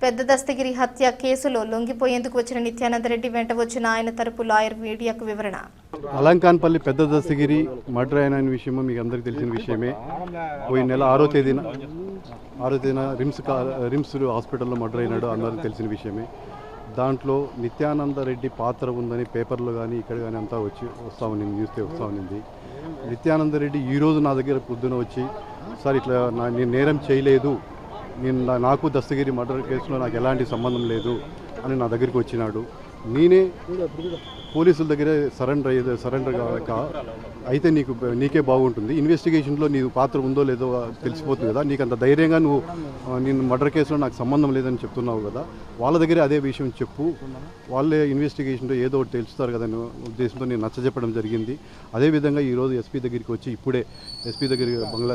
పెద్ద దస్తగిరి హత్య కేసులో లొంగిపోయేందుకు వచ్చిన నిత్యానందరెడ్డి వెంట వచ్చిన ఆయన తరపు లాయర్ మీడియాకు వివరణ. అలంకాన్పల్లి పెద్ద దస్తగిరి మర్డర్ అయిన విషయం మీకు అందరికీ తెలిసిన విషయమే. పోయిన నెల 6వ తేదీన రిమ్స్ హాస్పిటల్లో మర్డర్ అయినాడు, అందరికీ తెలిసిన విషయమే. దాంట్లో నిత్యానందరెడ్డి పాత్ర ఉందని పేపర్లో కానీ ఇక్కడ కానీ అంతా వస్తూ ఉన్నింది, న్యూస్ వస్తూ ఉన్నింది. నిత్యానందరెడ్డి ఈరోజు నా దగ్గర పొద్దున వచ్చి, సార్ ఇట్లా నేను నేరం చేయలేదు, నాకు దస్తగిరి మర్డర్ కేసులో నాకు ఎలాంటి సంబంధం లేదు అని నా దగ్గరికి వచ్చినాడు. నేనే పోలీసుల దగ్గర సరెండర్ అయితే నీకే బాగుంటుంది, ఇన్వెస్టిగేషన్లో నీ పాత్ర ఉందో లేదో తెలిసిపోతుంది కదా, నీకు అంత ధైర్యంగా నేను మర్డర్ కేసులో నాకు సంబంధం లేదని చెప్తున్నావు కదా, వాళ్ళ దగ్గర అదే విషయం చెప్పు, వాళ్ళే ఇన్వెస్టిగేషన్లో ఏదో ఒకటి తెలుస్తారు కదా అనే ఉద్దేశంతో నేను నచ్చజెప్పడం జరిగింది. అదేవిధంగా ఈరోజు ఎస్పీ దగ్గరికి వచ్చి ఇప్పుడే ఎస్పీ దగ్గర బంగ్లా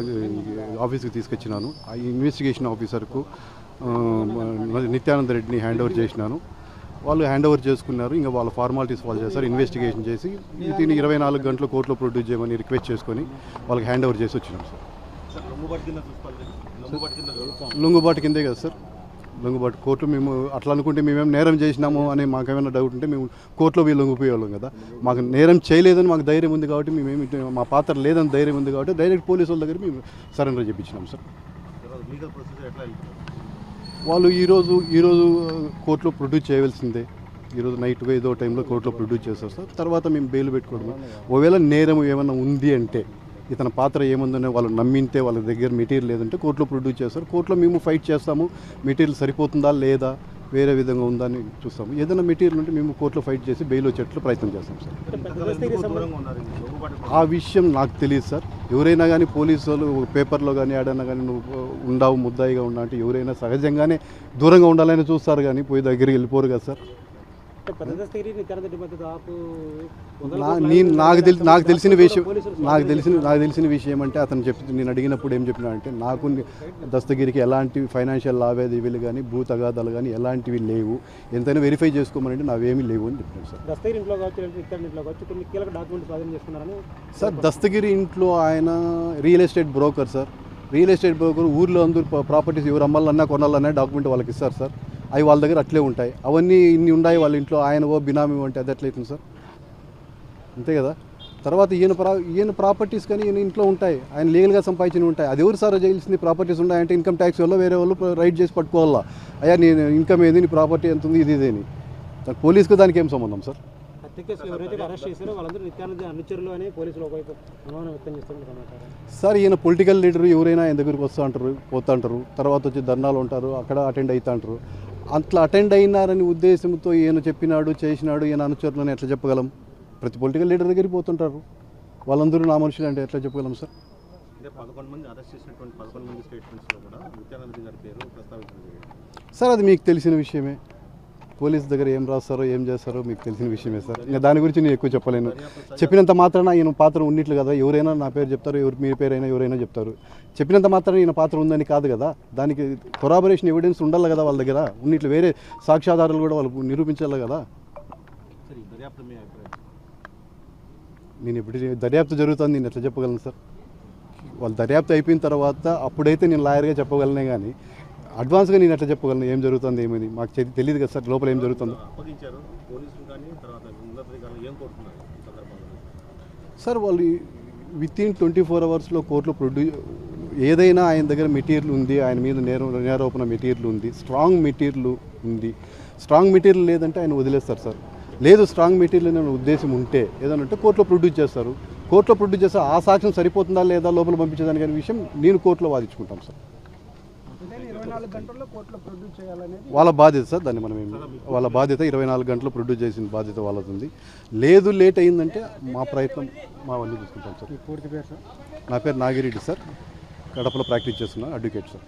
ఆఫీస్కి తీసుకొచ్చినాను. ఆ ఇన్వెస్టిగేషన్ ఆఫీసర్కు నిత్యానందరెడ్డిని హ్యాండ్ ఓవర్ చేసినాను. వాళ్ళు హ్యాండ్ ఓవర్ చేసుకున్నారు. ఇంకా వాళ్ళ ఫార్మాలిటీస్ వాళ్ళు చేస్తారు, ఇన్వెస్టిగేషన్ చేసి దీన్ని 24 గంటలు కోర్టులో ప్రొడ్యూస్ చేయమని రిక్వెస్ట్ చేసుకొని వాళ్ళకి హ్యాండ్ ఓవర్ చేసి వచ్చినాం సార్. లొంగుబాటు కిందే కదా సార్, లొంగుబాటు కోర్టు. మేము అట్లా అనుకుంటే మేమేం నేరం చేసినాము అని మాకేమైనా డౌట్ ఉంటే మేము కోర్టులో పోయి లొంగిపోయేవాళ్ళం కదా. మాకు నేరం చేయలేదని మాకు ధైర్యం ఉంది కాబట్టి, మేమేమి మా పాత్ర లేదని ధైర్యం ఉంది కాబట్టి డైరెక్ట్ పోలీసు వాళ్ళ దగ్గర మేము సరెండర్ చేయించినాం సార్. వాళ్ళు ఈరోజు కోర్టులో ప్రొడ్యూస్ చేయవలసిందే. ఈరోజు నైట్ ఏదో టైంలో కోర్టులో ప్రొడ్యూస్ చేస్తారు సార్. తర్వాత మేము బెయిల్ పెట్టుకోవడం, ఒకవేళ నేరం ఏమైనా ఉంది అంటే, ఇతని పాత్ర ఏముందనే వాళ్ళు నమ్మింటే, వాళ్ళ దగ్గర మెటీరియల్ లేదంటే కోర్టులో ప్రొడ్యూస్ చేస్తారు. కోర్టులో మేము ఫైట్ చేస్తాము, మెటీరియల్ సరిపోతుందా లేదా, వేరే విధంగా ఉందా అని చూస్తాము. ఏదైనా మెటీరియల్ ఉంటే మేము కోర్టులో ఫైట్ చేసి బెయిల్ వచ్చేట్లు ప్రయత్నం చేస్తాం సార్. ఆ విషయం నాకు తెలియదు సార్. ఎవరైనా కానీ పోలీసు వాళ్ళు పేపర్లో కానీ ఏడైనా కానీ నువ్వు ఉండవు ముద్దాయిగా ఉన్నా అంటే ఎవరైనా సహజంగానే దూరంగా ఉండాలని చూస్తారు, కానీ పోయి దగ్గరికి వెళ్ళిపోరు కదా సార్. నాకు తెలిసిన విషయం అంటే, అతను నేను అడిగినప్పుడు ఏం చెప్పినా అంటే, నాకు దస్తగిరికి ఎలాంటి ఫైనాన్షియల్ లావాదేవీలు కానీ భూ తగాదాలు కానీ ఎలాంటివి లేవు, ఎంతైనా వెరిఫై చేసుకోమనంటే నావేమీ లేవు అని చెప్పాను సార్. దస్తగిరి ఇంట్లో ఆయన real estate broker sir. Real estate broker ఊర్లో అందరూ ప్రాపర్టీస్ ఎవరు అమ్మాలన్నా కొనాలన్నా డాక్యుమెంట్ వాళ్ళకి ఇస్తారు సార్. అవి వాళ్ళ దగ్గర అట్లే ఉంటాయి. అవన్నీ ఇన్ని ఉన్నాయి వాళ్ళ ఇంట్లో, ఆయన బినామీ అంటే అది ఎట్లయితుంది సార్, అంతే కదా. తర్వాత ఈయన ప్రాపర్టీస్ కానీ ఈయన ఇంట్లో ఉంటాయి, ఆయన లీగల్గా సంపాదించినవి ఉంటాయి. అది ఎవరు సార్ చేయాల్సింది? ప్రాపర్టీస్ ఉన్నాయంటే ఇన్కమ్ ట్యాక్స్ వల్ల వేరే వాళ్ళు రైట్ చేసి పట్టుకోవాలా, అయ్యా నేను ఇన్కమ్ ఏది, నీ ప్రాపర్టీ ఎంత ఉంది, ఇదేని. పోలీసుకు దానికి ఏం సంబంధం సార్? సార్ ఈయన పొలిటికల్ లీడర్, ఎవరైనా ఆయన దగ్గరికి వస్తూ ఉంటారు, పోతూ ఉంటారు, తర్వాత వచ్చి ధర్నాలు ఉంటారు, అక్కడ అటెండ్ అవుతూ ఉంటారు. అట్లా అటెండ్ అయినారని ఉద్దేశంతో ఈయన చెప్పినాడు చేసినాడు ఈయన అనుచరులని ఎట్లా చెప్పగలం? ప్రతి పొలిటికల్ లీడర్ దగ్గరికి పోతుంటారు, వాళ్ళందరూ నా మనుషులు అంటే ఎట్లా చెప్పగలం సార్? సార్ అది మీకు తెలిసిన విషయమే. పోలీస్ దగ్గర ఏం రాస్తారో ఏం చేస్తారో మీకు తెలిసిన విషయమే సార్. ఇంకా దాని గురించి నేను ఎక్కువ చెప్పలేను. చెప్పినంత మాత్రాన ఈయన పాత్ర ఉన్నట్లు కదా, ఎవరైనా నా పేరు చెప్తారు, మీ పేరైనా ఎవరైనా చెప్తారు. చెప్పినంత మాత్రాన ఈయన పాత్ర ఉందని కాదు కదా, దానికి కొరాబరేషన్ ఎవిడెన్స్ ఉండాలి కదా వాళ్ళ దగ్గర. ఉన్నట్లు వేరే సాక్ష్యాధారాలు కూడా వాళ్ళు నిరూపించాలి కదా. నేను ఇప్పుడు దర్యాప్తు జరుగుతుంది, నేను ఎట్లా చెప్పగలను సార్? వాళ్ళు దర్యాప్తు అయిపోయిన తర్వాత అప్పుడైతే నేను లాయర్గా చెప్పగలనే, కానీ అడ్వాన్స్గా నేను ఎట్లా చెప్పగలను ఏం జరుగుతుంది ఏమని? మాకు తెలియదు కదా సార్ లోపల ఏం జరుగుతుందో. సార్ వాళ్ళు వితిన్ 24 అవర్స్లో కోర్టులో ఏదైనా ఆయన దగ్గర మెటీరియల్ ఉంది, ఆయన మీద నేరారోపణ మెటీరియల్ ఉంది, స్ట్రాంగ్ మెటీరియల్ ఉంది. స్ట్రాంగ్ మెటీరియల్ లేదంటే ఆయన వదిలేస్తారు సార్. లేదు స్ట్రాంగ్ మెటీరియల్ అనే ఉద్దేశం ఉంటే ఏదనంటే కోర్టులో ప్రొడ్యూస్ చేస్తారు. కోర్టులో ప్రొడ్యూస్ చేస్తే ఆ సాక్ష్యం సరిపోతుందా లేదా లోపల పంపించేదానికి అనే విషయం నేను కోర్టులో వాదించుకుంటాం సార్. వాళ్ళ బాధ్యత సార్, దాన్ని మనం వాళ్ళ బాధ్యత 24 గంటలు ప్రొడ్యూస్ చేసిన బాధ్యత వాళ్ళది ఉంది. లేదు లేట్ అయిందంటే మా ప్రయత్నం మావన్నీ చూసుకుంటాం సార్. నా పేరు నాగిరెడ్డి సార్, కడపలో ప్రాక్టీస్ చేస్తున్నా, అడ్వకేట్ సార్.